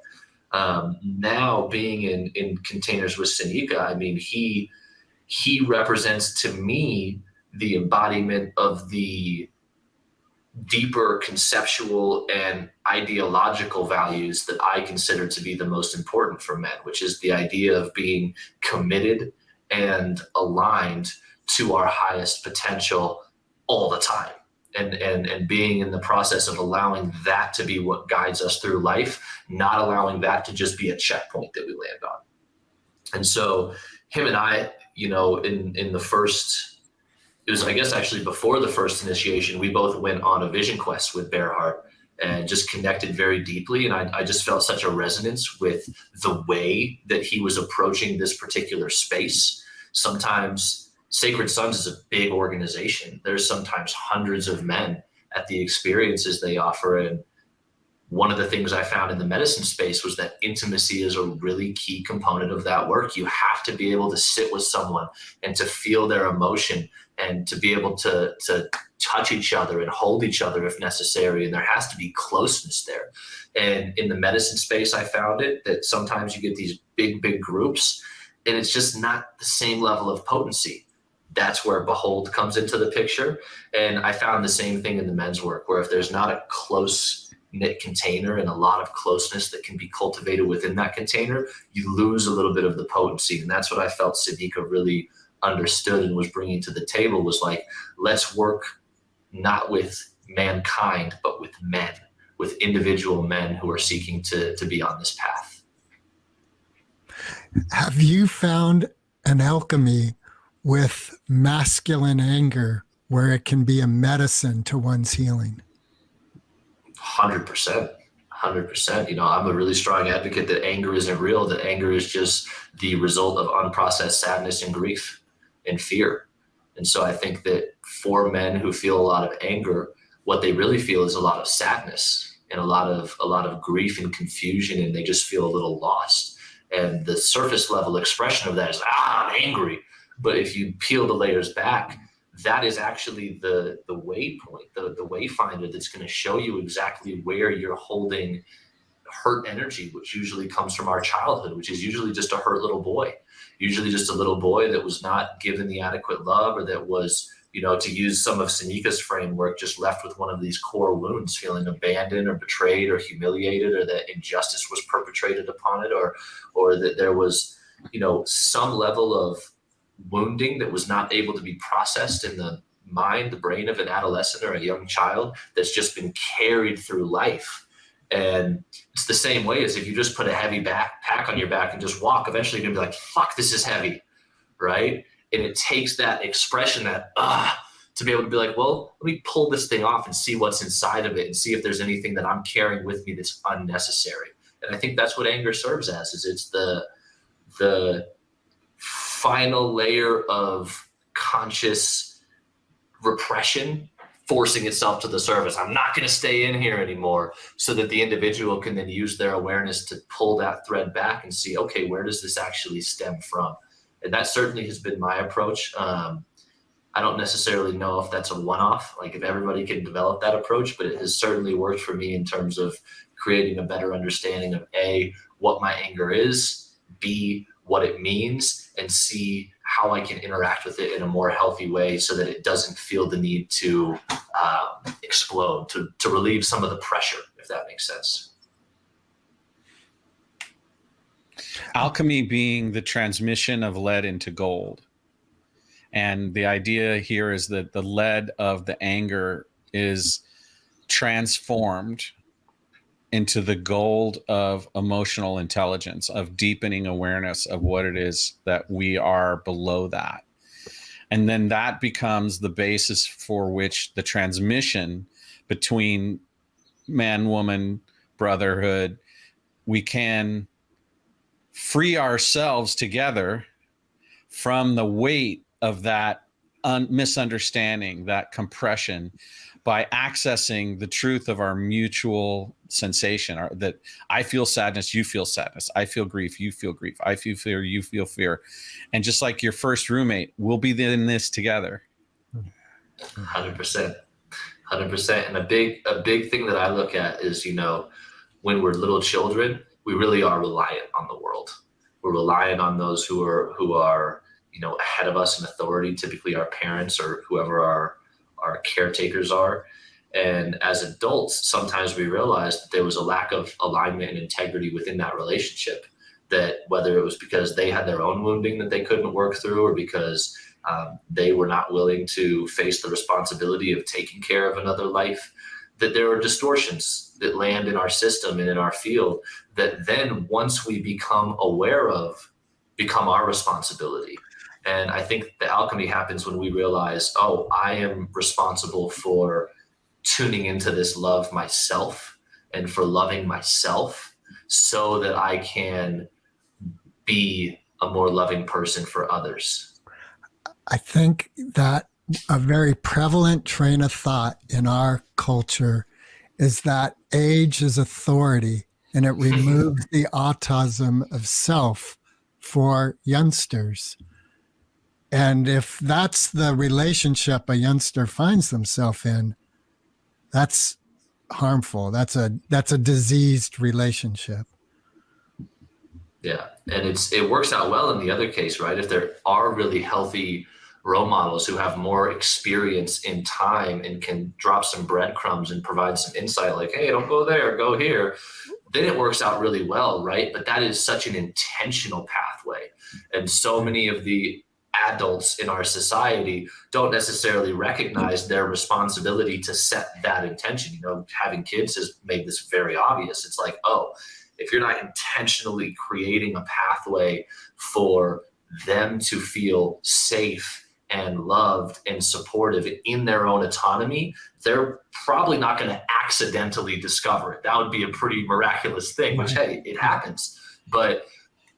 Now being in containers with Seneca, I mean, he represents to me the embodiment of the deeper conceptual and ideological values that I consider to be the most important for men, which is the idea of being committed and aligned to our highest potential all the time. And being in the process of allowing that to be what guides us through life, not allowing that to just be a checkpoint that we land on. And so him and I, you know, in the first, it was, I guess, actually before the first initiation, we both went on a vision quest with Bearheart and just connected very deeply. And I just felt such a resonance with the way that he was approaching this particular space. Sometimes Sacred Sons is a big organization. There's sometimes hundreds of men at the experiences they offer. And one of the things I found in the medicine space was that intimacy is a really key component of that work. You have to be able to sit with someone and to feel their emotion and to be able to touch each other and hold each other if necessary. And there has to be closeness there. And in the medicine space, I found it that sometimes you get these big groups and it's just not the same level of potency. That's where Behold comes into the picture. And I found the same thing in the men's work, where if there's not a close knit container and a lot of closeness that can be cultivated within that container, you lose a little bit of the potency. And that's what I felt Seneca really understood and was bringing to the table, was like, let's work not with mankind, but with men, with individual men who are seeking to be on this path. Have you found an alchemy with masculine anger where it can be a medicine to one's healing? 100%. 100%. You know, I'm a really strong advocate that anger isn't real, that anger is just the result of unprocessed sadness and grief and fear. And so I think that for men who feel a lot of anger, what they really feel is a lot of sadness and a lot of grief and confusion, and they just feel a little lost. And the surface level expression of that is, I'm angry. But if you peel the layers back, that is actually the waypoint, the wayfinder that's going to show you exactly where you're holding hurt energy, which usually comes from our childhood, which is usually just a hurt little boy, usually just a little boy that was not given the adequate love, or that was, you know, to use some of Seneca's framework, just left with one of these core wounds, feeling abandoned or betrayed or humiliated, or that injustice was perpetrated upon it, or that there was, you know, some level of wounding that was not able to be processed in the mind, the brain of an adolescent or a young child, that's just been carried through life. And it's the same way as if you just put a heavy backpack on your back and just walk, eventually you're gonna be like, fuck, this is heavy, right? And it takes that expression, that to be able to be like, well, let me pull this thing off and see what's inside of it and see if there's anything that I'm carrying with me that's unnecessary. And I think that's what anger serves as, is it's the final layer of conscious repression forcing itself to the surface. I'm not going to stay in here anymore, so that the individual can then use their awareness to pull that thread back and see, okay, where does this actually stem from? And that certainly has been my approach. I don't necessarily know if that's a one-off, like if everybody can develop that approach, but it has certainly worked for me in terms of creating a better understanding of A, what my anger is, B, what it means, and C, how I can interact with it in a more healthy way so that it doesn't feel the need to explode, to relieve some of the pressure, if that makes sense. Alchemy being the transmission of lead into gold. And the idea here is that the lead of the anger is transformed into the gold of emotional intelligence, of deepening awareness of what it is that we are below that. And then that becomes the basis for which the transmission between man, woman, brotherhood. We can free ourselves together from the weight of that misunderstanding, that compression, by accessing the truth of our mutual sensation, that I feel sadness, you feel sadness. I feel grief, you feel grief. I feel fear, you feel fear. And just like your first roommate, we'll be in this together. 100%. 100%. And a big thing that I look at is, when we're little children, we really are reliant on the world. We're reliant on those who are ahead of us in authority, typically our parents or whoever our caretakers are. And as adults, sometimes we realize that there was a lack of alignment and integrity within that relationship, that whether it was because they had their own wounding that they couldn't work through, or because they were not willing to face the responsibility of taking care of another life, that there are distortions that land in our system and in our field that then, once we become aware of, become our responsibility. And I think the alchemy happens when we realize, oh, I am responsible for tuning into this love myself and for loving myself so that I can be a more loving person for others. I think that a very prevalent train of thought in our culture is that age is authority, and it removes the autism of self for youngsters. And if that's the relationship a youngster finds themselves in, that's harmful. That's a diseased relationship. Yeah. And it works out well in the other case, right? If there are really healthy role models who have more experience in time and can drop some breadcrumbs and provide some insight, like, hey, don't go there, go here, then it works out really well, right? But that is such an intentional pathway. And so many of the adults in our society don't necessarily recognize their responsibility to set that intention. Having kids has made this very obvious. It's like, oh, if you're not intentionally creating a pathway for them to feel safe and loved and supportive in their own autonomy, they're probably not going to accidentally discover it. That would be a pretty miraculous thing, which, hey, it happens. But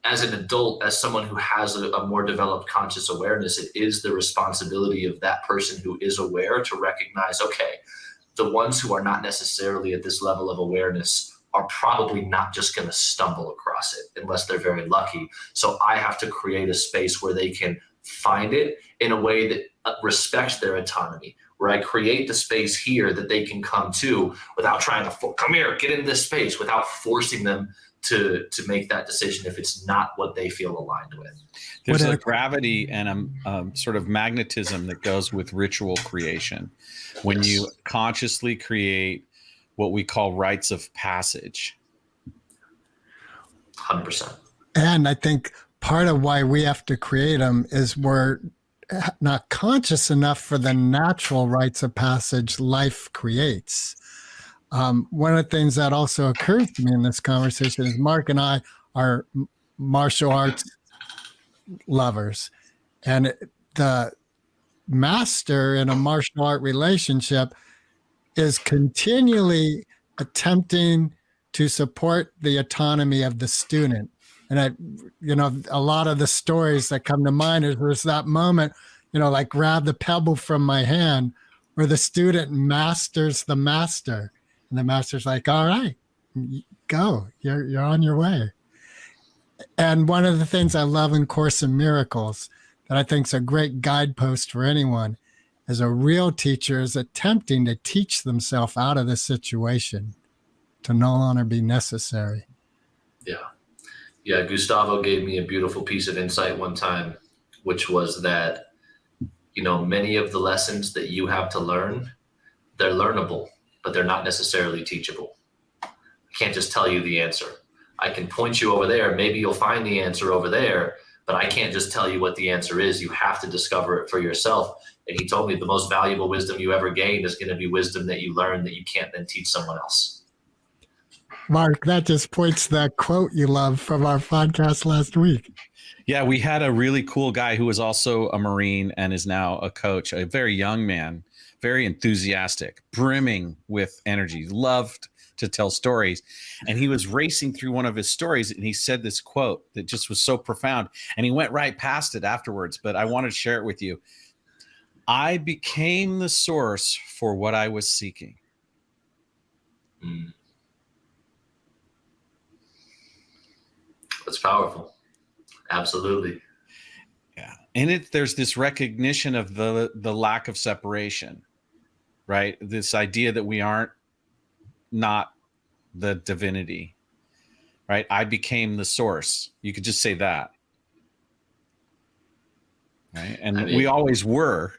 as an adult, as someone who has a more developed conscious awareness, it is the responsibility of that person who is aware to recognize, okay, the ones who are not necessarily at this level of awareness are probably not just going to stumble across it unless they're very lucky. So I have to create a space where they can find it in a way that respects their autonomy, where I create the space here that they can come to without trying to come here, get in this space, without forcing them to make that decision if it's not what they feel aligned with. There's a gravity and a sort of magnetism that goes with ritual creation. When you consciously create what we call rites of passage. 100%. And I think part of why we have to create them is we're not conscious enough for the natural rites of passage life creates. One of the things that also occurs to me in this conversation is Mark and I are martial arts lovers. And the master in a martial art relationship is continually attempting to support the autonomy of the student. And a lot of the stories that come to mind is there's that moment, like grab the pebble from my hand, where the student masters the master. And the master's like, all right, go, you're on your way. And one of the things I love in Course in Miracles that I think is a great guidepost for anyone is a real teacher is attempting to teach themselves out of the situation to no longer be necessary. Yeah. Gustavo gave me a beautiful piece of insight one time, which was that, many of the lessons that you have to learn, they're learnable, but they're not necessarily teachable. I can't just tell you the answer. I can point you over there. Maybe you'll find the answer over there, but I can't just tell you what the answer is. You have to discover it for yourself. And he told me the most valuable wisdom you ever gained is going to be wisdom that you learn that you can't then teach someone else. Mark, that just points to that quote you love from our podcast last week. Yeah, we had a really cool guy who was also a Marine and is now a coach, a very young man, very enthusiastic, brimming with energy, loved to tell stories. And he was racing through one of his stories, and he said this quote that just was so profound. And he went right past it afterwards, but I wanted to share it with you. I became the source for what I was seeking. That's powerful. Absolutely. Yeah. And there's this recognition of the lack of separation, right? This idea that we aren't not the divinity, right? I became the source. You could just say that. Right. And we always were,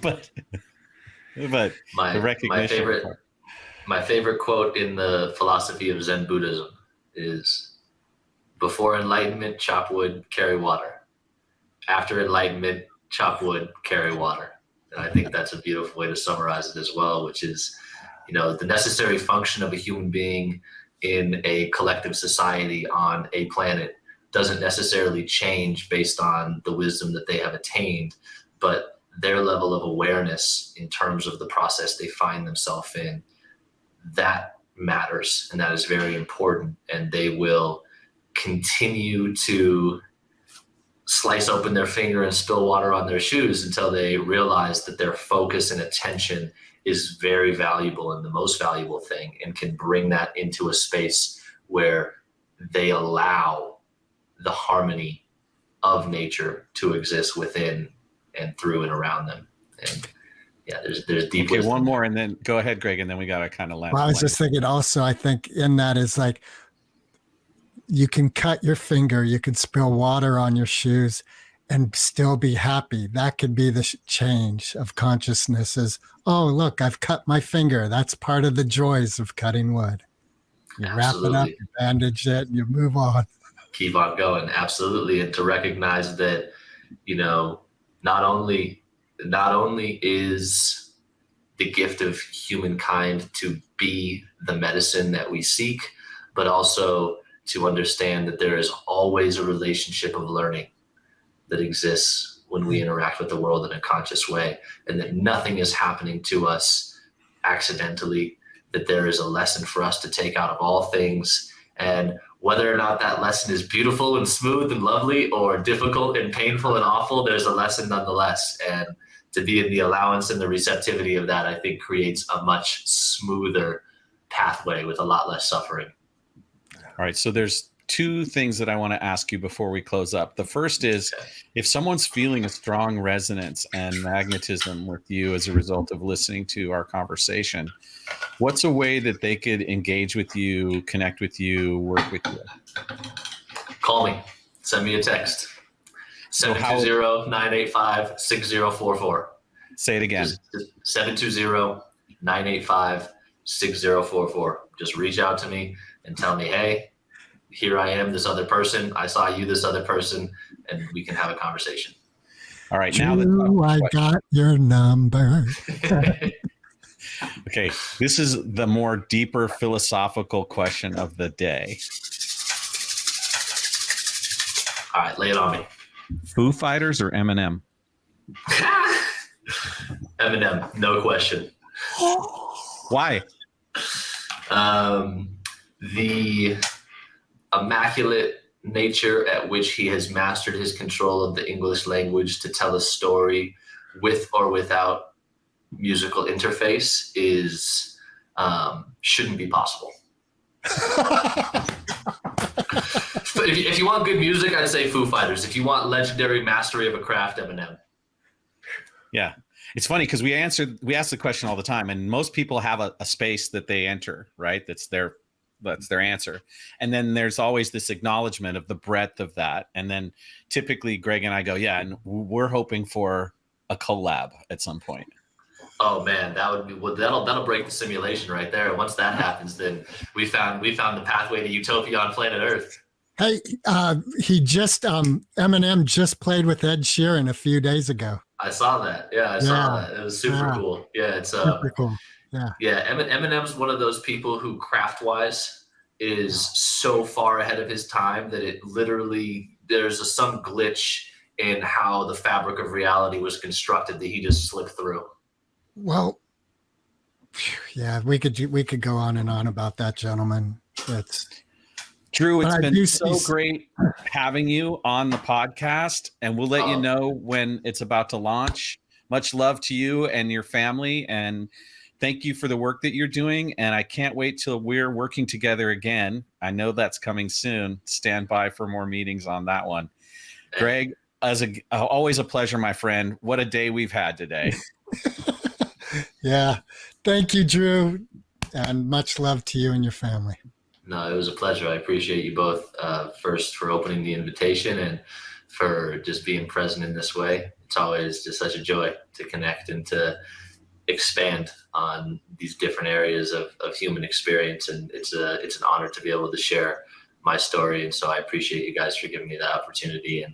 but the recognition. My favorite quote in the philosophy of Zen Buddhism is, before enlightenment, chop wood, carry water. After enlightenment, chop wood, carry water. And I think that's a beautiful way to summarize it as well, which is, the necessary function of a human being in a collective society on a planet doesn't necessarily change based on the wisdom that they have attained, but their level of awareness in terms of the process they find themselves in, that matters, and that is very important. And they will continue to slice open their finger and spill water on their shoes until they realize that their focus and attention is very valuable and the most valuable thing, and can bring that into a space where they allow the harmony of nature to exist within and through and around them. And yeah, there's deep wisdom. One more, and then go ahead, Greg, and then we got to kind of land. Well, I was just thinking also, I think in that is like, you can cut your finger, you can spill water on your shoes and still be happy. That could be the change of consciousness is, oh, look, I've cut my finger. That's part of the joys of cutting wood. You Absolutely. Wrap it up, you bandage it, and you move on. Keep on going. Absolutely. And to recognize that, not only is the gift of humankind to be the medicine that we seek, but also to understand that there is always a relationship of learning that exists when we interact with the world in a conscious way, and that nothing is happening to us accidentally, that there is a lesson for us to take out of all things. And whether or not that lesson is beautiful and smooth and lovely, or difficult and painful and awful, there's a lesson nonetheless. And to be in the allowance and the receptivity of that, I think creates a much smoother pathway with a lot less suffering. All right. So there's two things that I want to ask you before we close up. The first is, if someone's feeling a strong resonance and magnetism with you as a result of listening to our conversation, what's a way that they could engage with you, connect with you, work with you? Call me. Send me a text. 720-985-6044. Say it again. 720-985-6044. Just reach out to me and tell me, hey, here I am, this other person. I saw you, this other person, and we can have a conversation. All right. Now I got your number. Okay. This is the more deeper philosophical question of the day. All right. Lay it on me. Foo Fighters or Eminem? Eminem, no question. Why? The immaculate nature at which he has mastered his control of the English language to tell a story with or without musical interface is shouldn't be possible. If you want good music, I'd say Foo Fighters. If you want legendary mastery of a craft, Eminem. Yeah. It's funny because we ask the question all the time, and most people have a space that they enter, right? That's their answer. And then there's always this acknowledgement of the breadth of that. And then typically Greg and I go, yeah, and we're hoping for a collab at some point. Oh man, that would be that'll break the simulation right there. And once that happens, then we found the pathway to utopia on planet Earth. Hey, Eminem just played with Ed Sheeran a few days ago. I saw that. Yeah, I saw that. It was super cool. Yeah, it's super cool. Yeah, Eminem's one of those people who craft-wise is so far ahead of his time that it literally there's some glitch in how the fabric of reality was constructed that he just slipped through. Well, yeah, we could go on and on about that, gentleman. That's Drew, But it's I been do so see- great having you on the podcast, and we'll let you know when it's about to launch. Much love to you and your family, and thank you for the work that you're doing. And I can't wait till we're working together again. I know that's coming soon. Stand by for more meetings on that one. Greg, always a pleasure, my friend. What a day we've had today. Yeah. Thank you, Drew. And much love to you and your family. No, it was a pleasure. I appreciate you both, first for opening the invitation and for just being present in this way. It's always just such a joy to connect and to expand on these different areas of human experience. And it's an honor to be able to share my story. And so I appreciate you guys for giving me that opportunity. And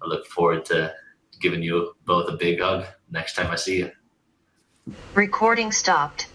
I look forward to giving you both a big hug next time I see you. Recording stopped.